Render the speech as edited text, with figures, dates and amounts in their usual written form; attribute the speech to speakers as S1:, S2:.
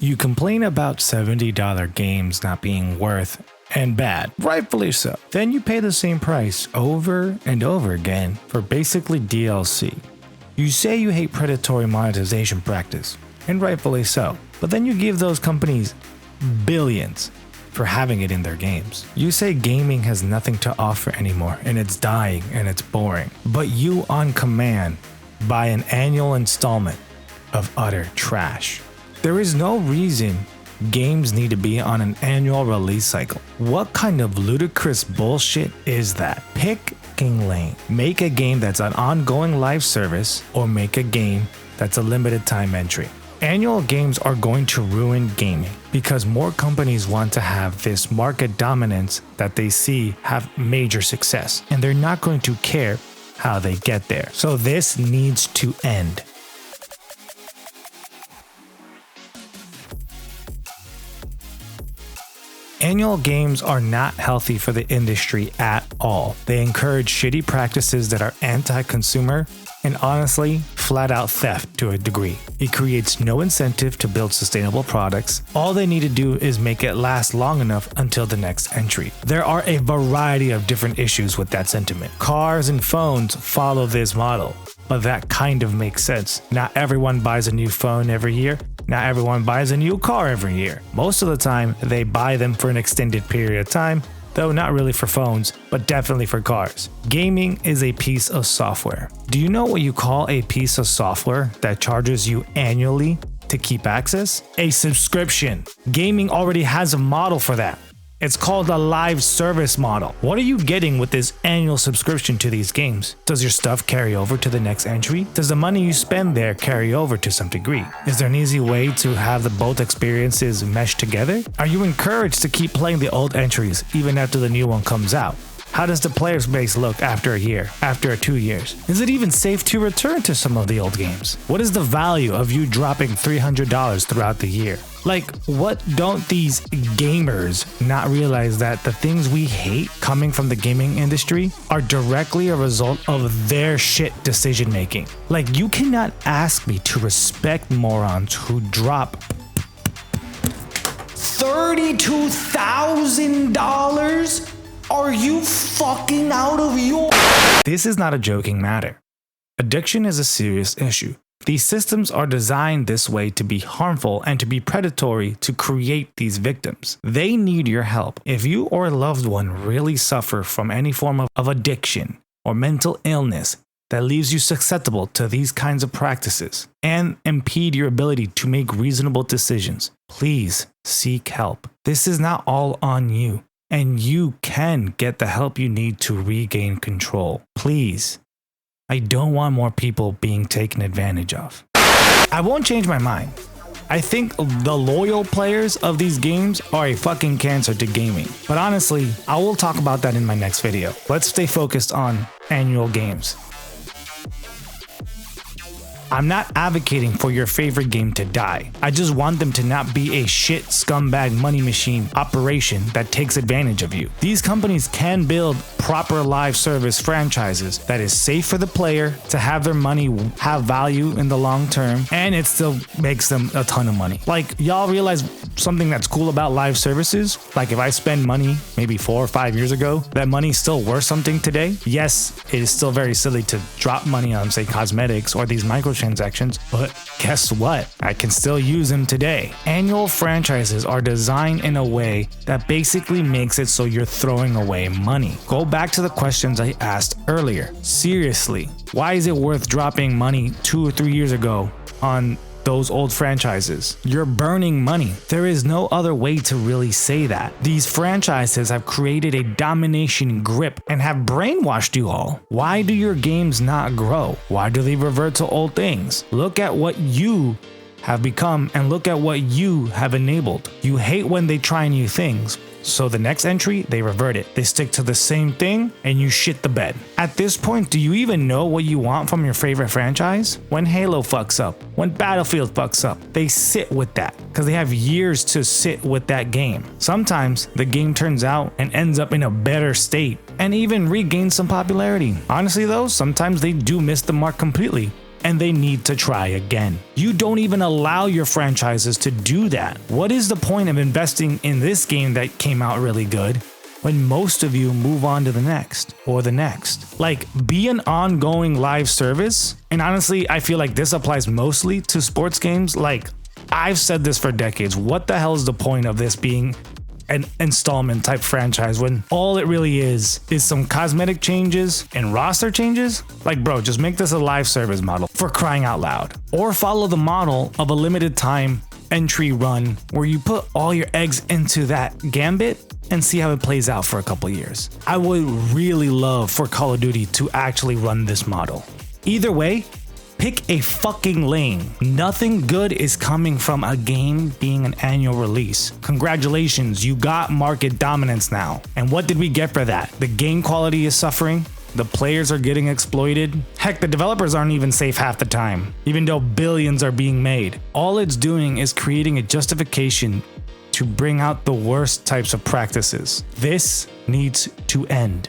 S1: You complain about $70 games not being worth and bad, rightfully so. Then you pay the same price over and over again for basically DLC. You say you hate predatory monetization practice, and rightfully so, but then you give those companies billions for having it in their games. You say gaming has nothing to offer anymore and it's dying and it's boring, but you on command buy an annual installment of utter trash. There is no reason games need to be on an annual release cycle. What kind of ludicrous bullshit is that? Pick lane. Make a game that's an ongoing live service, or make a game that's a limited time entry. Annual games are going to ruin gaming because more companies want to have this market dominance that they see have major success, and they're not going to care how they get there. So this needs to end. Annual games are not healthy for the industry at all. They encourage shitty practices that are anti-consumer and honestly, flat out theft to a degree. It creates no incentive to build sustainable products. All they need to do is make it last long enough until the next entry. There are a variety of different issues with that sentiment. Cars and phones follow this model, but that kind of makes sense. Not everyone buys a new phone every year. Not everyone buys a new car every year. Most of the time, they buy them for an extended period of time, though not really for phones, but definitely for cars. Gaming is a piece of software. Do you know what you call a piece of software that charges you annually to keep access? A subscription. Gaming already has a model for that. It's called a live service model. What are you getting with this annual subscription to these games? Does your stuff carry over to the next entry? Does the money you spend there carry over to some degree? Is there an easy way to have the both experiences mesh together? Are you encouraged to keep playing the old entries even after the new one comes out? How does the player's base look after a year, after 2 years? Is it even safe to return to some of the old games? What is the value of you dropping $300 throughout the year? Like, what don't these gamers not realize that the things we hate coming from the gaming industry are directly a result of their shit decision making? Like, you cannot ask me to respect morons who drop $32,000? Are you fucking out of your... This is not a joking matter. Addiction is a serious issue. These systems are designed this way to be harmful and to be predatory to create these victims. They need your help. If you or a loved one really suffer from any form of addiction or mental illness that leaves you susceptible to these kinds of practices and impede your ability to make reasonable decisions, please seek help. This is not all on you, and you can get the help you need to regain control. Please. I don't want more people being taken advantage of. I won't change my mind. I think the loyal players of these games are a fucking cancer to gaming. But honestly, I will talk about that in my next video. Let's stay focused on annual games. I'm not advocating for your favorite game to die. I just want them to not be a shit scumbag money machine operation that takes advantage of you. These companies can build proper live service franchises that is safe for the player to have their money have value in the long term, and it still makes them a ton of money. Like, y'all realize something that's cool about live services? Like, if I spend money maybe 4 or 5 years ago, that money's still worth something today. Yes, it is still very silly to drop money on, say, cosmetics or these microtransactions, but guess what? I can still use them today. Annual franchises are designed in a way that basically makes it so you're throwing away money. Go back to the questions I asked earlier. Seriously, why is it worth dropping money 2 or 3 years ago on those old franchises? You're burning money. There is no other way to really say that. These franchises have created a domination grip and have brainwashed you all. Why do your games not grow? Why do they revert to old things? Look at what you have become and look at what you have enabled. You hate when they try new things. So the next entry, they revert it. They stick to the same thing and you shit the bed. At this point, do you even know what you want from your favorite franchise? When Halo fucks up, when Battlefield fucks up, they sit with that because they have years to sit with that game. Sometimes the game turns out and ends up in a better state and even regains some popularity. Honestly though, sometimes they do miss the mark completely. and they need to try again. You don't even allow your franchises to do that. What is the point of investing in this game that came out really good when most of you move on to the next or the next? Like, be an ongoing live service. And honestly, I feel like this applies mostly to sports games. Like, I've said this for decades. What the hell is the point of this being an installment type franchise when all it really is some cosmetic changes and roster changes? Like, bro, just make this a live service model, for crying out loud. Or follow the model of a limited time entry run where you put all your eggs into that gambit and see how it plays out for a couple years. I would really love for Call of Duty to actually run this model. Either way, pick a fucking lane. Nothing good is coming from a game being an annual release. Congratulations, you got market dominance now. And what did we get for that? The game quality is suffering. The players are getting exploited. Heck, the developers aren't even safe half the time, even though billions are being made. All it's doing is creating a justification to bring out the worst types of practices. This needs to end.